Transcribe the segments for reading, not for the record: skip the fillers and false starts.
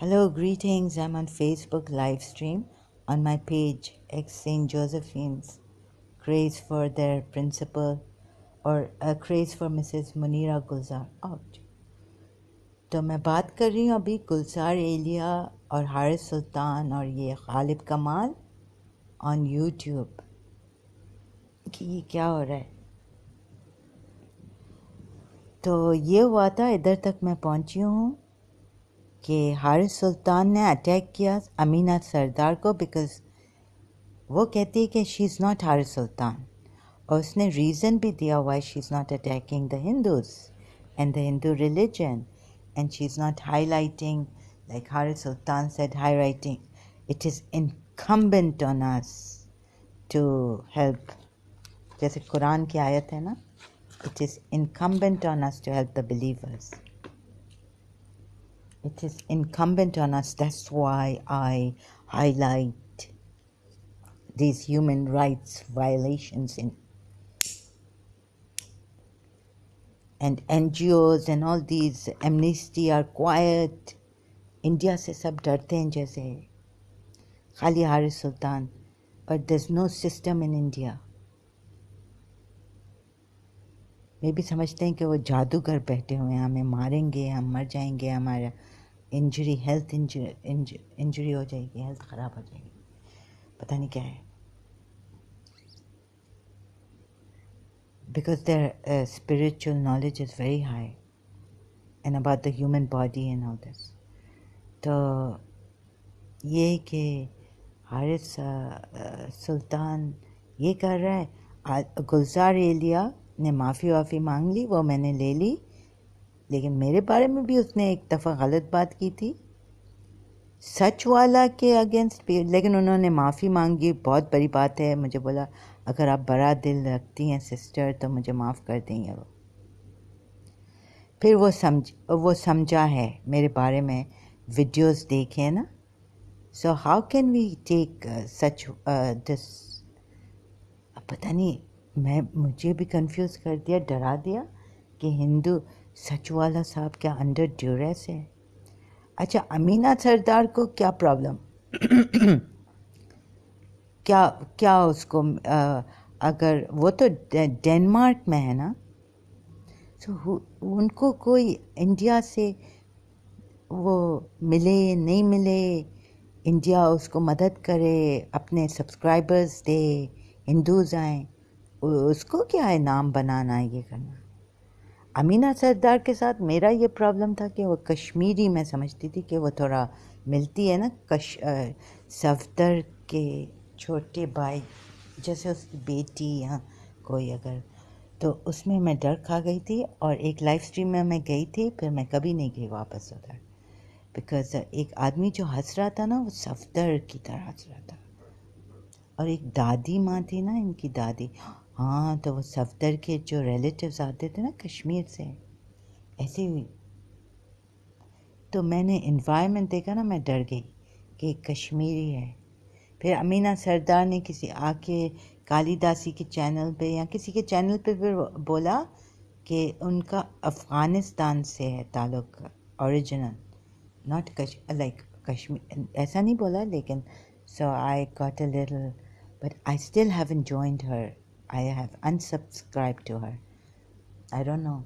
Hello, greetings. I'm on Facebook live stream on my page, ex St. Josephine's, Craze for their principal or Craze for Mrs. Munira Gulzar. Ouch. तो मैं बात कर रही हूँ अभी गुलजार एलिया और हारिस सुल्तान और ये गालिब कमाल ऑन यूट्यूब कि ये क्या हो रहा है। तो ये हुआ था, इधर तक मैं पहुँची हूँ कि हारिस सुल्तान ने अटैक किया अमीना सरदार को बिकॉज वो कहती है कि she is not Haris Sultan और उसने रीज़न भी दिया why she is not attacking the Hindus and the Hindu religion and she is not highlighting like Haris Sultan said highlighting it is incumbent on us to help, जैसे कुरान की आयत है ना, it is incumbent on us to help the believers. It is incumbent on us. That's why I highlight these human rights violations and NGOs and all these amnesty are quiet. India से सब डरते हैं जैसे खाली हारिस सुल्तान, but there's no system in India. वे भी समझते हैं कि वो जादूगर बैठे हुए हैं, हमें मारेंगे, हम मर जाएंगे, हमारा इंजरी हेल्थ इंजरी हो जाएगी, हेल्थ ख़राब हो जाएगी, पता नहीं क्या है. Because their spiritual knowledge is very high and about the human body and all this. तो ये कि हारिस सुल्तान ये कर रहा है, गुलजार एलिया ने माफ़ी वाफ़ी मांग ली, वो मैंने ले ली, लेकिन मेरे बारे में भी उसने एक दफ़ा गलत बात की थी सच वाला के अगेंस्ट भी, लेकिन उन्होंने माफ़ी मांगी, बहुत बड़ी बात है. मुझे बोला अगर आप बड़ा दिल रखती हैं सिस्टर तो मुझे माफ़ कर देंगे. वो फिर वो समझा है मेरे बारे में, वीडियोस देखे ना. So how can we take such this, पता नहीं, मुझे भी कंफ्यूज कर दिया, डरा दिया कि हिंदू सच वाला साहब क्या अंडर ड्यूरेस है. अच्छा, अमीना सरदार को क्या प्रॉब्लम क्या क्या उसको अगर वो तो डेनमार्क में है ना, तो उनको कोई इंडिया से वो मिले नहीं मिले, इंडिया उसको मदद करे, अपने सब्सक्राइबर्स दे, हिंदूज आए, उसको क्या है नाम बनाना, ये करना. अमीना सरदार के साथ मेरा ये प्रॉब्लम था कि वो कश्मीरी, मैं समझती थी कि वो थोड़ा मिलती है ना सफदर के छोटे भाई जैसे उसकी बेटी या कोई अगर, तो उसमें मैं डर खा गई थी. और एक लाइव स्ट्रीम में मैं गई थी, फिर मैं कभी नहीं गई वापस उधर, बिकॉज एक आदमी जो हंस रहा था ना वो सफदर की तरह हंस रहा था. और एक दादी माँ थी ना, इनकी दादी, हाँ, तो वो सफदर के जो रिलेटिव्स आते थे ना कश्मीर से, ऐसे ही. तो मैंने इन्वायरमेंट देखा ना, मैं डर गई कि कश्मीरी है. फिर अमीना सरदार ने किसी आके कालिदासी के चैनल पे या किसी के चैनल पे फिर बोला कि उनका अफ़गानिस्तान से है ताल्लुक़, ओरिजिनल, नॉट लाइक कश्मीर, ऐसा नहीं बोला, लेकिन so I got a little, but I still haven't joined her, I have unsubscribe to her. I don't know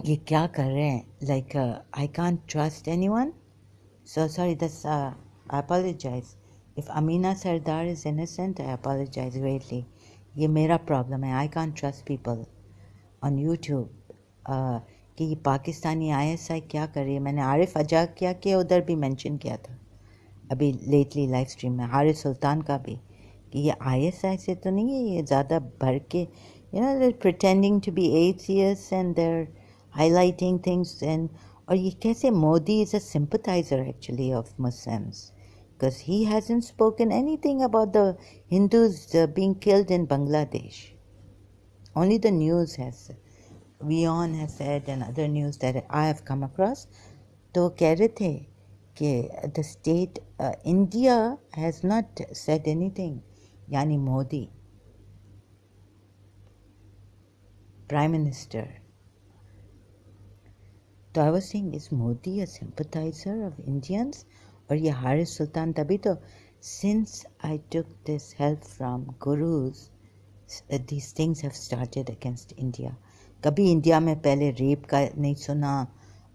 ये क्या कर रहे हैं, like I can't trust anyone. So sorry, that's I apologize. If Amina Sardar is innocent, I apologize greatly. ये मेरा problem है. I can't trust people on YouTube. कि ये पाकिस्तानी ISI क्या कर रही है. मैंने आरिफ अजा क्या किया उधर भी मेंशन किया था अभी लेटली लाइव स्ट्रीम में, हारिस सुल्तान का भी, कि ये ISI से तो नहीं है, ये ज़्यादा भर के, you know, they're pretending to be atheists and they're highlighting things. And और ये कैसे, Modi is a sympathizer actually of Muslims because he hasn't spoken anything about the Hindus being killed in Bangladesh. Only the news has, WION has said and other news that I have come across. तो कह रहे थे कि the state India has not said anything, यानी Modi prime minister. तो I was saying is Modi a sympathiser of Indians? और ये हारिस सुल्तान तभी तो since I took this help from gurus these things have started against India. कभी इंडिया में पहले रेप का नहीं सुना,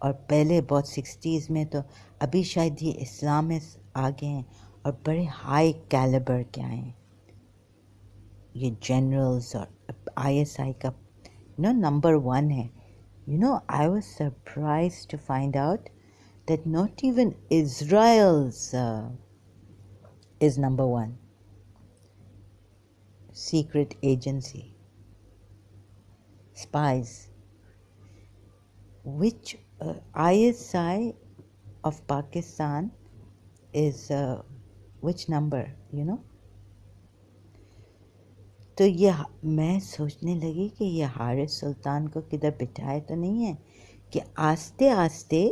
और पहले बहुत 60s में, तो अभी शायद ये इस्लामिस्ट आ गए हैं और बड़े हाई कैलिबर के आए हैं, ये जनरल्स और ISI का नंबर 1 है. I was surprised to find out that not even Israel's is number 1 secret agency spies, which ISI of Pakistan is which number, तो ये मैं सोचने लगी कि ये हारिस सुल्तान को किधर बिठाए तो नहीं है कि आस्ते आस्ते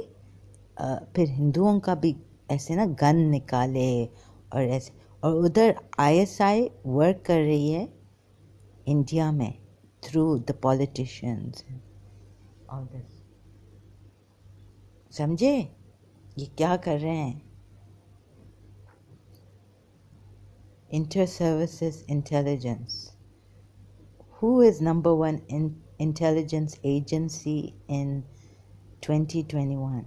फिर हिंदुओं का भी ऐसे ना गन निकाले और ऐसे, और उधर ISI वर्क कर रही है इंडिया में through the politicians all this. समझे ये क्या कर रहे हैं? Inter services intelligence. Who is number 1 in intelligence agency in 2021?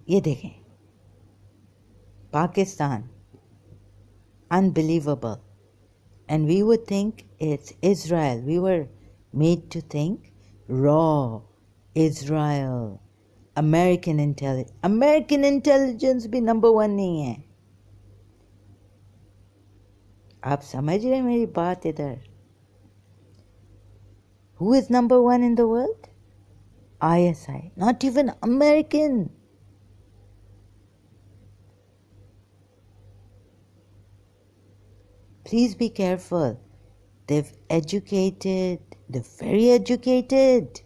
ये देखें, Pakistan. Unbelievable. And we would think it's Israel. We were made to think raw Israel. American intelligence भी number 1 नहीं है. आप समझ रहे हैं मेरी बात इधर? Who is number 1 in the world? ISI. Not even American. Please be careful. They're very educated.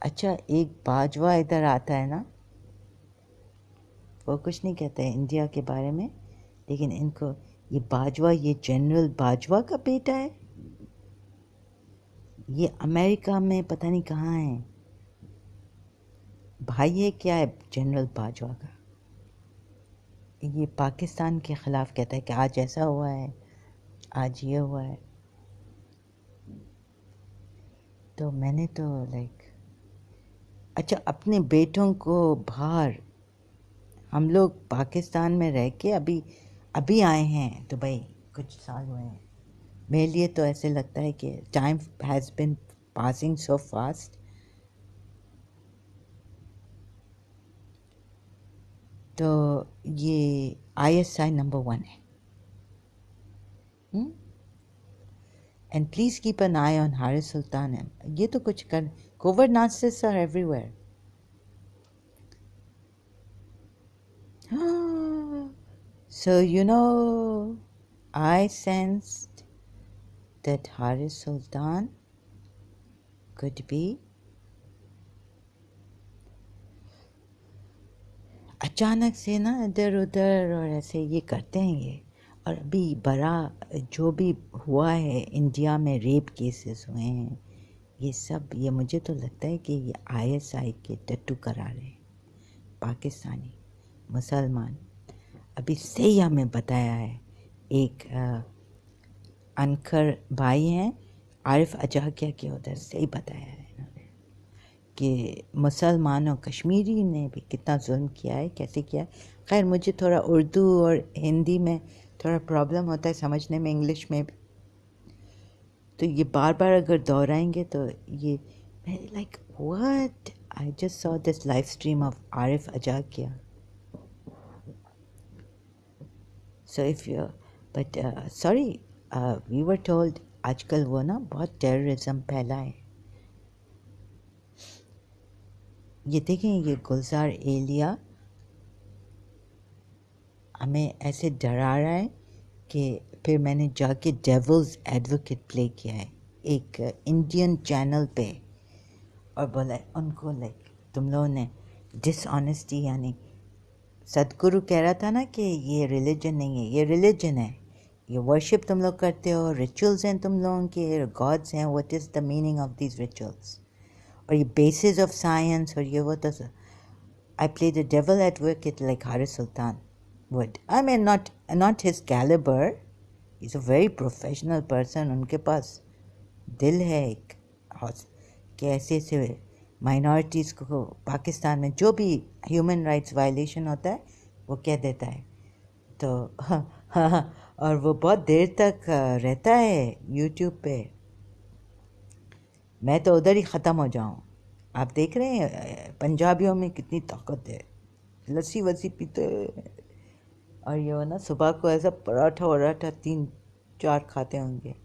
अच्छा, एक बाजवा इधर आता है ना, वो कुछ नहीं कहते हैं इंडिया के बारे में, लेकिन इनको ये बाजवा, ये जनरल बाजवा का बेटा है. ये अमेरिका में पता नहीं कहाँ है, भाई है क्या है जनरल बाजवा का. ये पाकिस्तान के ख़िलाफ़ कहता है कि आज ऐसा हुआ है, आज ये हुआ है. तो मैंने तो अच्छा, अपने बेटों को बाहर, हम लोग पाकिस्तान में रह के अभी आए हैं दुबई, कुछ साल हुए हैं. मेरे लिए तो ऐसे लगता है कि time has been passing so fast. तो ये ISI नंबर 1 है. And please keep an eye on Haris Sultan. ये तो कुछ कर, covert narcissists are everywhere. So I sensed that Haris Sultan could be अचानक से ना इधर उधर और ऐसे ये करते हैं ये. और अभी बड़ा जो भी हुआ है इंडिया में, रेप केसेस हुए हैं, ये सब, ये मुझे तो लगता है कि ये ISI के टट्टू करा रहे हैं पाकिस्तानी मुसलमान. अभी सही हमें बताया है, एक अनकर भाई हैं आरिफ अजाकिया के, उधर सही बताया है इन्होंने कि मुसलमानों, कश्मीरी ने भी कितना जुल्म किया है, कैसे किया है. खैर मुझे थोड़ा उर्दू और हिंदी में थोड़ा प्रॉब्लम होता है समझने में, इंग्लिश में भी, तो ये बार बार अगर दोहराएंगे तो ये मैं what, I just saw this live stream of Arif Aajakia. So if you but sorry, we were told आजकल वो ना बहुत टेररिज्म फैला है. ये देखें, ये गुलजार एलिया हमें ऐसे डरा रहा है कि फिर मैंने जाके डेविल्स एडवोकेट प्ले किया है एक इंडियन चैनल पे, और बोला उनको तुम लोगों ने डिसऑनेस्टी, यानी सदगुरु कह रहा था ना कि ये रिलीजन नहीं है, ये रिलीजन है, ये वर्शिप तुम लोग करते हो, रिचुअल्स हैं तुम लोगों के, गॉड्स हैं, what is the meaning of these rituals, और ये बेसिस ऑफ साइंस, और ये वो तो I play the devil advocate like Haris Sultan would. I mean not his calibre, he is a very professional person, उनके पास दिल है एक कि ऐसे ऐसे माइनॉरिटीज़ को पाकिस्तान में जो भी ह्यूमन राइट्स वायलेशन होता है वो कह देता है। तो हाँ, और वो बहुत देर तक रहता है यूट्यूब पे। मैं तो उधर ही ख़त्म हो जाऊँ। आप देख रहे हैं पंजाबियों में कितनी ताकत है, लस्सी वस्सी पीते हैं, और ये वो ना सुबह को ऐसा पराठा वराठा 3-4 खाते होंगे।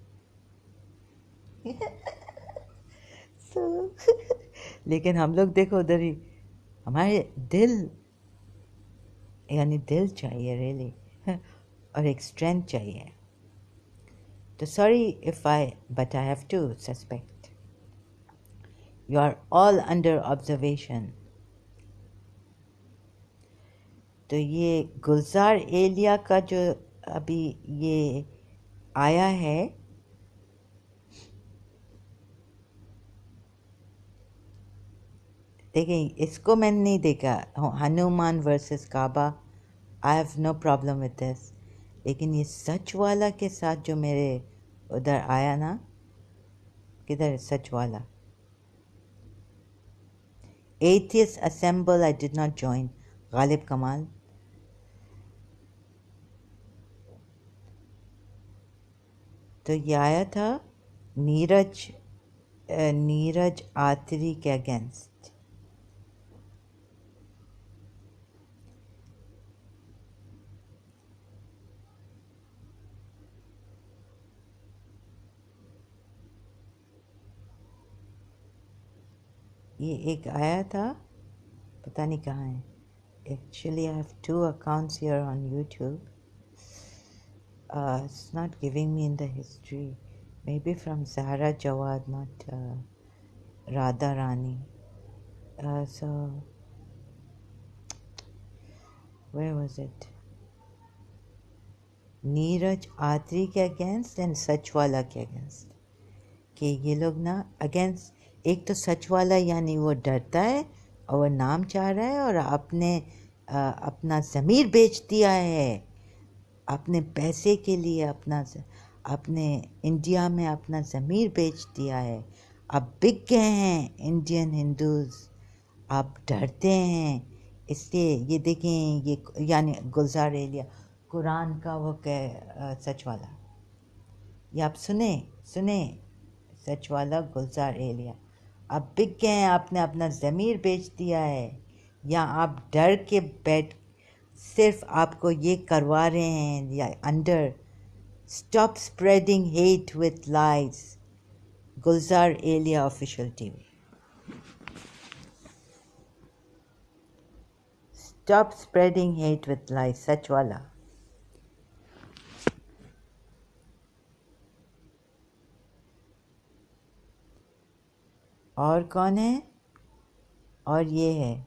लेकिन हम लोग देखो उधर ही, हमारे दिल, यानी दिल चाहिए रियली, और एक स्ट्रेंथ चाहिए। तो sorry if I, but I have to suspect you are all under observation. तो ये गुलजार एलिया का जो अभी ये आया है, देखें इसको मैंने नहीं देखा, Hanuman versus Kaaba, I have no problem with this. लेकिन ये सच वाला के साथ जो मेरे उधर आया ना, किधर है सच वाला? Atheist assemble, I did not join, Ghalib कमाल। तो ये आया था नीरज आत्री के अगेंस्ट। ये एक आया था, पता नहीं कहाँ है। Actually, I have 2 accounts here on YouTube. It's not giving me in the history. Maybe from Zahra Jawad, not Radha Rani. So, where was it? Neeraj आत्री के अगेंस्ट एंड सच वाला के अगेंस्ट, कि ये लोग ना अगेंस्ट, एक तो सच वाला यानी वो डरता है और वो नाम चाह रहा है, और अपना ज़मीर बेच दिया है अपने पैसे के लिए, अपने इंडिया में अपना ज़मीर बेच दिया है। अब बिक गए हैं इंडियन हिंदूज़, अब डरते हैं। इसलिए ये देखें, ये यानी गुलजार एलिया, कुरान का वो सच वाला, ये आप सुने सच वाला गुलजार एलिया, अब बिक गए हैं, आपने अपना ज़मीर बेच दिया है, या आप डर के बैठ, सिर्फ आपको ये करवा रहे हैं या under, stop spreading hate with lies. Gulzar Elia official TV, stop spreading hate with lies, सच वाला। और कौन है? और ये है,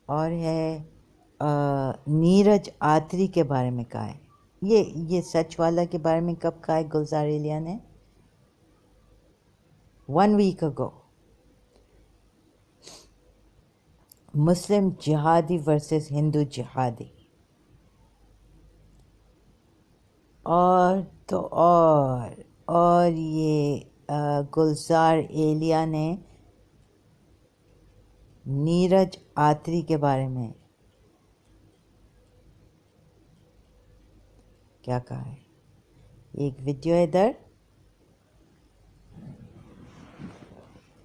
और है नीरज आत्री के बारे में कहा है। ये सच वाला के बारे में कब कहा है गुलजार एलिया ने? 1 week ago। मुस्लिम जिहादी वर्सेस हिंदू जिहादी। और तो और ये गुलजार एलिया ने नीरज आत्री के बारे में क्या कहा है? एक वीडियो इधर,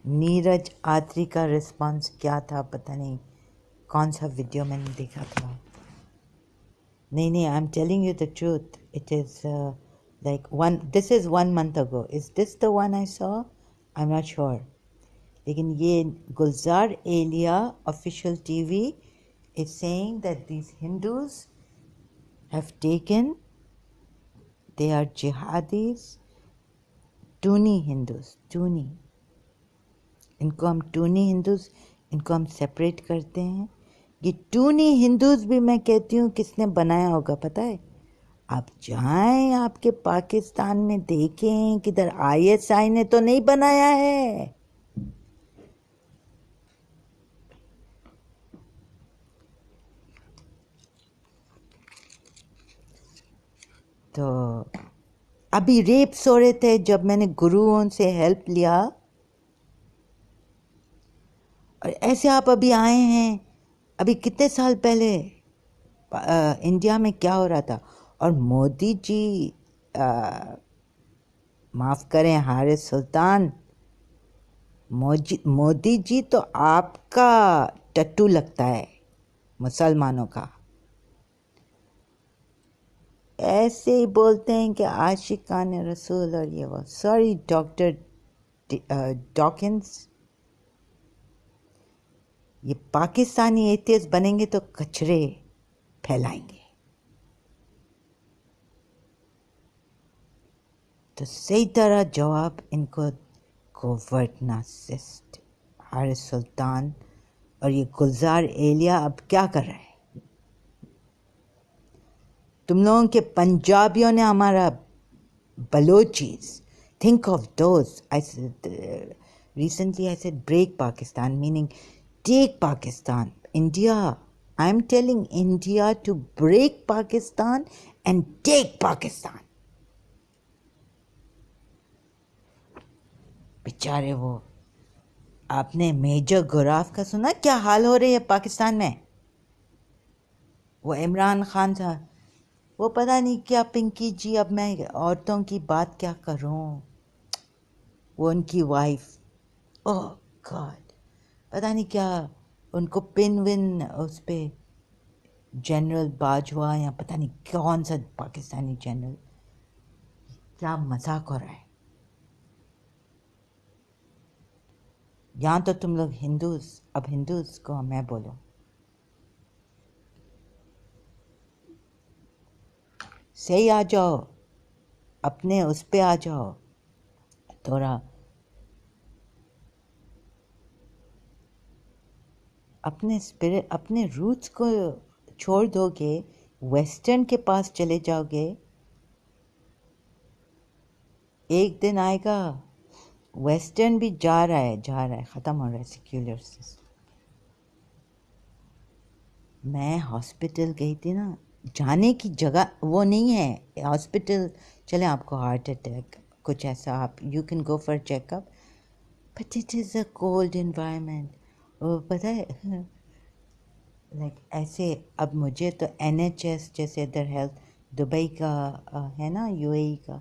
नीरज आत्री का रिस्पांस क्या था, पता नहीं कौन सा वीडियो मैंने देखा था। नहीं, I am telling you the truth, it is like this is 1 month ago. Is this the one I saw? I'm not sure. लेकिन ये गुलजार Elia official TV is saying that these Hindus have taken, they are jihadis, Tuni Hindus, Tuni, इनको हम टूनी Hindus, इनको हम separate करते हैं, ये टूनी Hindus भी मैं कहती हूँ किसने बनाया होगा पता है? आप जाएं आपके पाकिस्तान में देखें किधर आईएसआई ने तो नहीं बनाया है। तो अभी रेप्स हो रहे थे जब मैंने गुरुओं से हेल्प लिया, और ऐसे आप अभी आए हैं। अभी कितने साल पहले इंडिया में क्या हो रहा था? और मोदी जी, माफ़ करें हारिस सुल्तान, मोदी जी तो आपका टट्टू लगता है मुसलमानों का। ऐसे ही बोलते हैं कि आशिकान रसूल और ये वो। सॉरी डॉक्टर डॉकिंस, ये पाकिस्तानी एथियस्ट बनेंगे तो कचरे फैलाएंगे। तो सही तरह जवाब इनको कोवर्ट नार्सिसिस्ट हारिस सुल्तान और ये गुलजार एलिया अब क्या कर रहे हैं? तुम लोगों के पंजाबियों ने हमारा बलोचीज, think of those. I said recently I said break Pakistan, meaning take Pakistan. India, I'm telling India to break Pakistan and take Pakistan. बेचारे वो, आपने मेजर गुराफ का सुना क्या हाल हो रही है पाकिस्तान में? वो इमरान खान था, वो पता नहीं क्या, पिंकी जी अब मैं औरतों की बात क्या करूं, वो उनकी वाइफ, ओह गॉड, पता नहीं क्या उनको पिन विन उस पे, जनरल बाजवा या पता नहीं कौन सा पाकिस्तानी जनरल, क्या मजाक हो रहा है। यहाँ तो तुम लोग हिंदूज, अब हिंदूज को मैं बोलूं, सही आ जाओ, अपने उस पे आ जाओ थोड़ा, अपने स्पिरिट, अपने रूट्स को छोड़ दोगे, वेस्टर्न के पास चले जाओगे, एक दिन आएगा वेस्टर्न भी जा रहा है ख़त्म हो रहा है सेक्युलर सिस्टम। मैं हॉस्पिटल गई थी ना, जाने की जगह वो नहीं है हॉस्पिटल। चले आपको हार्ट अटैक कुछ ऐसा, आप you can go for checkup, but it is a cold environment. वो पता है लाइक ऐसे, अब मुझे तो NHS जैसे इधर हेल्थ दुबई का है ना, UAE का,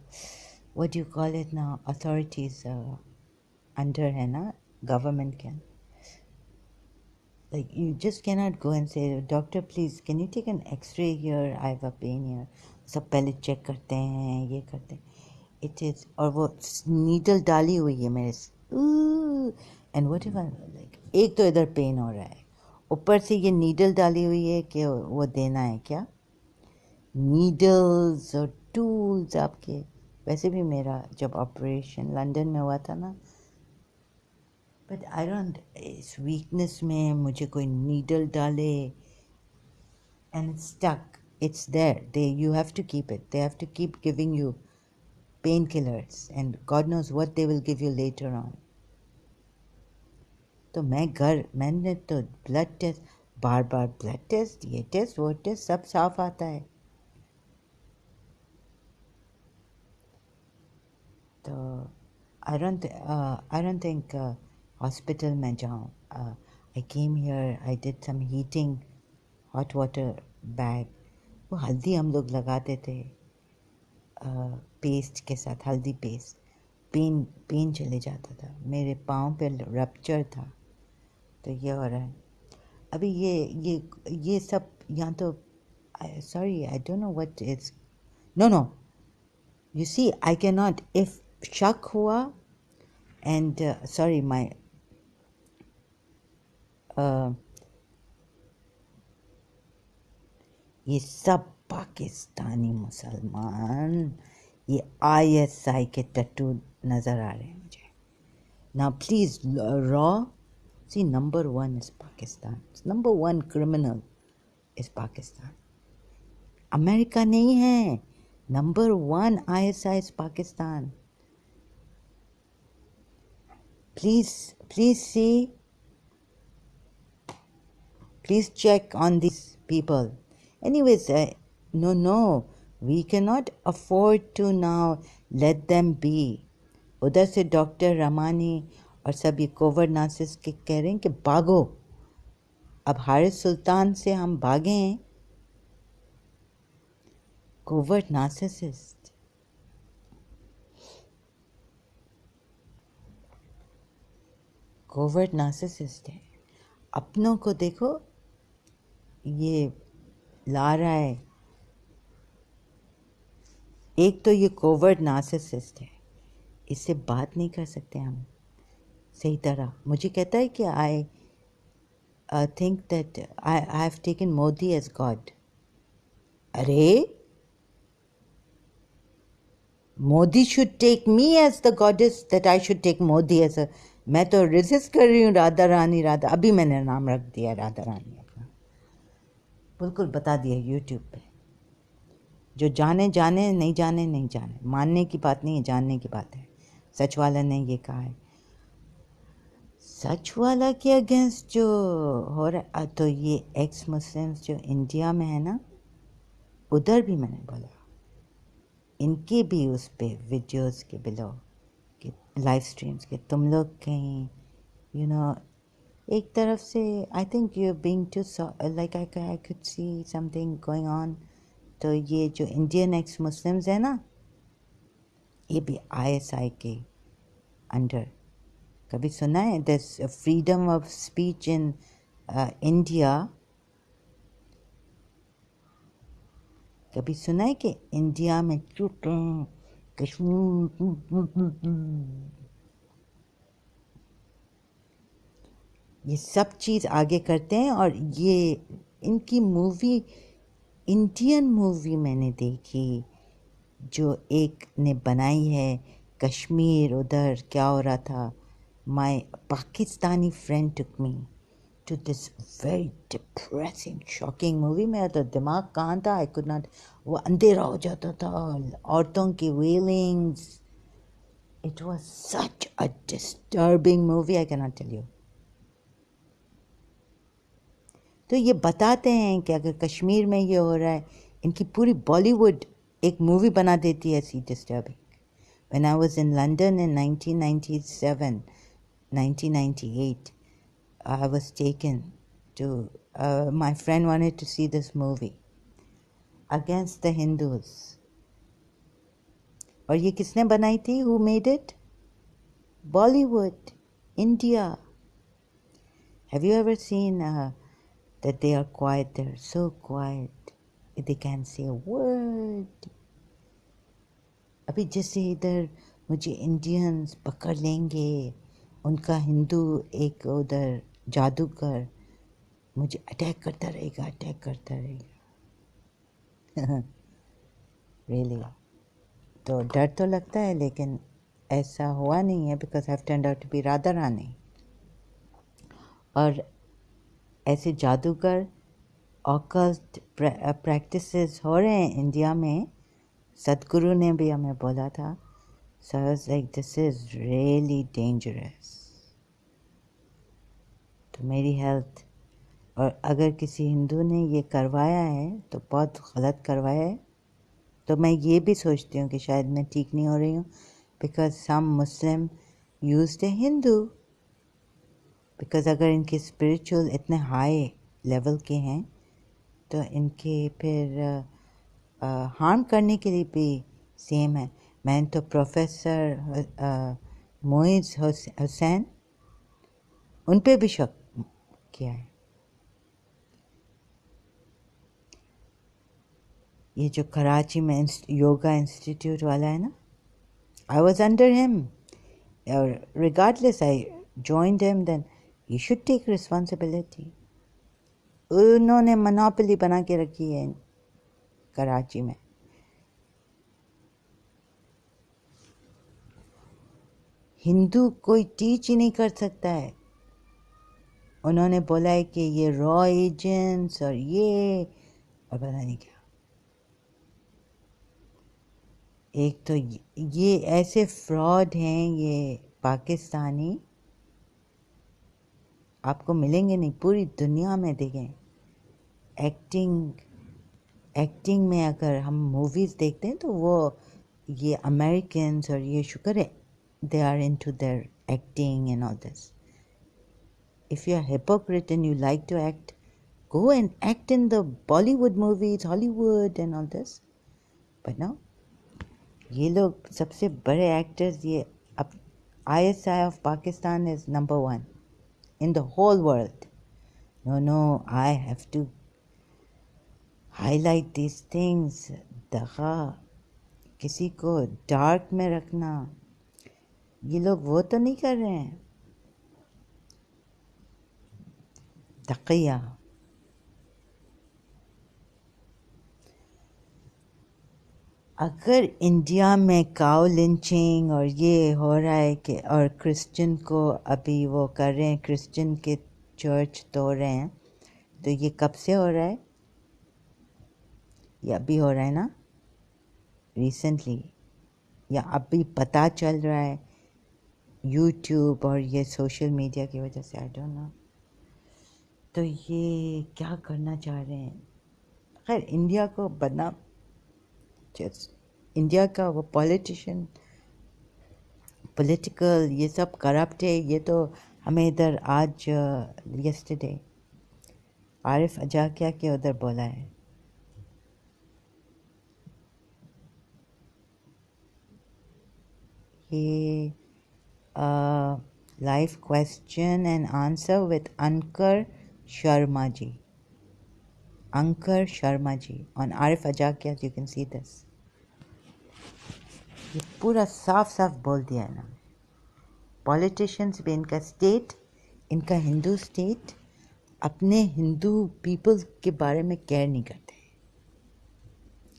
व्हाट यू कॉल इट ना, अथॉरिटीज़ अंडर है ना गवर्नमेंट के, like you just cannot go and say doctor please can you take an x-ray here, I have a pain here, सब पहले चेक करते हैं, ये करते हैं, इट इज़, और वो नीडल डाली हुई है मेरे, एंड व्हाट एवर, लाइक एक तो इधर पेन हो रहा है, ऊपर से ये नीडल डाली हुई है कि वो देना है क्या, नीडल्स और टूल्स आपके। वैसे भी मेरा जब ऑपरेशन लंदन में हुआ था ना, बट आई डोंट, इस वीकनेस में मुझे कोई नीडल डाले and stuck, it's there, they you have to keep it, they have to keep giving you pain killers and God knows what they will give you later on. तो मैंने तो blood test, बार बार blood test, ये test वो test, सब साफ आता है। तो आई डोंट थिंक हॉस्पिटल में जाऊँ। I came here, I did some heating, hot water bag, वो हल्दी हम लोग लगाते थे पेस्ट के साथ, हल्दी पेस्ट, पेन चले जाता था, मेरे पाँव पे रप्चर था। तो ये हो रहा है अभी, ये सब यहाँ तो, sorry I don't know what is, no you see I can not, if शक हुआ एंड सॉरी माई ये सब पाकिस्तानी मुसलमान, ये ISI के टट्टू नज़र आ रहे हैं मुझे ना। Please raw See, number one is Pakistan. Number one criminal is Pakistan. America नहीं है. Number one ISI is Pakistan. Please see. Please check on these people. Anyways, no, we cannot afford to now let them be. उधर से doctor Ramani और सब ये Covid नासिस के कह रहे हैं कि भागो. अब हारिस सुल्तान से हम भागे हैं. Covid narcissist. कोविड नार्सिसिस्ट है. अपनों को देखो, ये ला रहा है. एक तो ये कोविड नार्सिसिस्ट है, इससे बात नहीं कर सकते हम सही तरह. मुझे कहता है कि I think that I have taken Modi as god. अरे Modi should take me as the goddess, that I should take Modi as a. मैं तो रेजिस्ट कर रही हूँ राधा रानी. राधा अभी मैंने नाम रख दिया राधा रानी अपना. बिल्कुल बता दिया यूट्यूब पे. जो जाने जाने, नहीं जाने नहीं जाने. मानने की बात नहीं है, जानने की बात है. सच वाला ने ये कहा है. सच वाला के अगेंस्ट जो हो रहा है, तो ये एक्स मुस्लिम्स जो इंडिया में है ना, उधर भी मैंने बोला इनके भी उस पे वीडियोस के बिलो के लाइव स्ट्रीम्स के तुम लोग कहीं एक तरफ से I think you are being too like I could see something going on. तो ये जो इंडियन एक्स मुस्लिम्स है ना, ये भी आईएसआई के अंडर. कभी सुना है this freedom of speech in India? कभी सुना है कि इंडिया में कश्मीर ये सब चीज़ आगे करते हैं. और ये इनकी मूवी, इंडियन मूवी मैंने देखी जो एक ने बनाई है, कश्मीर उधर क्या हो रहा था. My Pakistani friend took me to this very depressing, shocking movie. मेरा तो दिमाग कहाँ था. I could not. वो अंधेरा हो जाता था, औरतों की wailings. It was such a disturbing movie, I cannot tell you. तो ये बताते हैं कि अगर कश्मीर में ये हो रहा है, इनकी पूरी बॉलीवुड एक मूवी बना देती है ऐसी disturbing. When I was in London in 1997, 1998, I was taken to, my friend wanted to see this movie, Against the Hindus. और ये किसने बनाई थी? Who made it? Bollywood, India. Have you ever seen that they are quiet? They're so quiet. They can't say a word. अभी जैसे इधर मुझे Indians पकड़ लेंगे, उनका हिंदू एक उधर जादूगर मुझे अटैक करता रहेगा. रियली. तो डर तो लगता है, लेकिन ऐसा हुआ नहीं है because I have turned out to be Radha Rani. और ऐसे जादूगर ऑकल्ट प्रैक्टिसेस हो रहे हैं इंडिया में. सदगुरु ने भी हमें बोला था. So I was like, this is really dangerous तो मेरी हेल्थ. और अगर किसी हिंदू ने ये करवाया है तो बहुत गलत करवाया है. तो मैं ये भी सोचती हूँ कि शायद मैं ठीक नहीं हो रही हूँ, because some Muslim use the Hindu. Because अगर इनके स्पिरिचुअल इतने हाई लेवल के हैं तो इनके फिर हार्म करने के लिए भी सेम है. मैंने तो प्रोफेसर मोइज़ हुसैन उन पे भी शक किया है. ये जो कराची में योगा इंस्टीट्यूट वाला है ना, I was under him. Regardless I joined him, then he should take responsibility. उन्होंने मोनोपोली बना के रखी है कराची में. हिंदू कोई टीच ही नहीं कर सकता है. उन्होंने बोला है कि ये रॉ एजेंट्स और ये और पता नहीं क्या। एक तो ये ऐसे फ्रॉड हैं ये पाकिस्तानी, आपको मिलेंगे नहीं, पूरी दुनिया में देखें। एक्टिंग में अगर हम मूवीज़ देखते हैं तो वो ये अमेरिकन्स और ये शुक्र है they are into their acting and all this. If you're a hypocrite and you like to act, go and act in the Bollywood movies, Hollywood and all this. But no, ये लोग सबसे बड़े actors, ये अब ISI of Pakistan is number 1 in the whole world. No, I have to highlight these things. दगा, किसी को dark में रखना, ये लोग वो तो नहीं कर रहे हैं। तकिया, अगर इंडिया में काउ लिंचिंग और ये हो रहा है कि और क्रिश्चियन को अभी वो कर रहे हैं, क्रिश्चियन के चर्च तोड़ रहे हैं, तो ये कब से हो रहा है? ये अभी हो रहा है ना, रिसेंटली, या अभी पता चल रहा है यूट्यूब और ये सोशल मीडिया की वजह से? आई डोंट नो। तो ये क्या करना चाह रहे हैं? खैर, इंडिया को बदनाम, इंडिया का वो पॉलिटिकल ये सब करप्ट है, ये तो हमें इधर आज यस्टरडे आरिफ अजाकिया के उधर बोला है। ये live question and answer with Ankur Sharma ji, Ankur Sharma ji on Arif Azakia, you can see this. ये पूरा साफ साफ बोल दिया है ना, पॉलिटिशियंस भी, इनका स्टेट, इनका हिंदू स्टेट अपने हिंदू पीपल के बारे में केयर नहीं करते,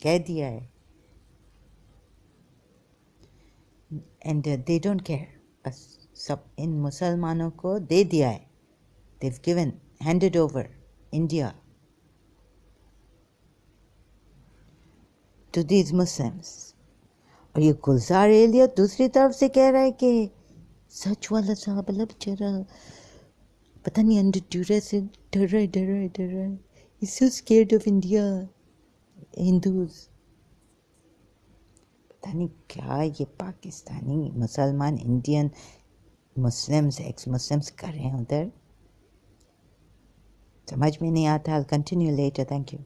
कह दिया है, एंड दे डोंट केयर। बस सब इन मुसलमानों को दे दिया है, they've given, handed over India to these Muslims। और ये गुलजार एलिया दूसरी तरफ से कह रहा है कि सच वाला साहब अल्लाह बेचारा पता नहीं अंडर ड्यूरेस से डर रहा है, he's so scared of India, Hindus। पता नहीं क्या ये पाकिस्तानी मुसलमान इंडियन मुस्लिम्स एक्स मुस्लिम्स कर रहे हैं उधर, समझ में नहीं आता। I'll continue later, thank you।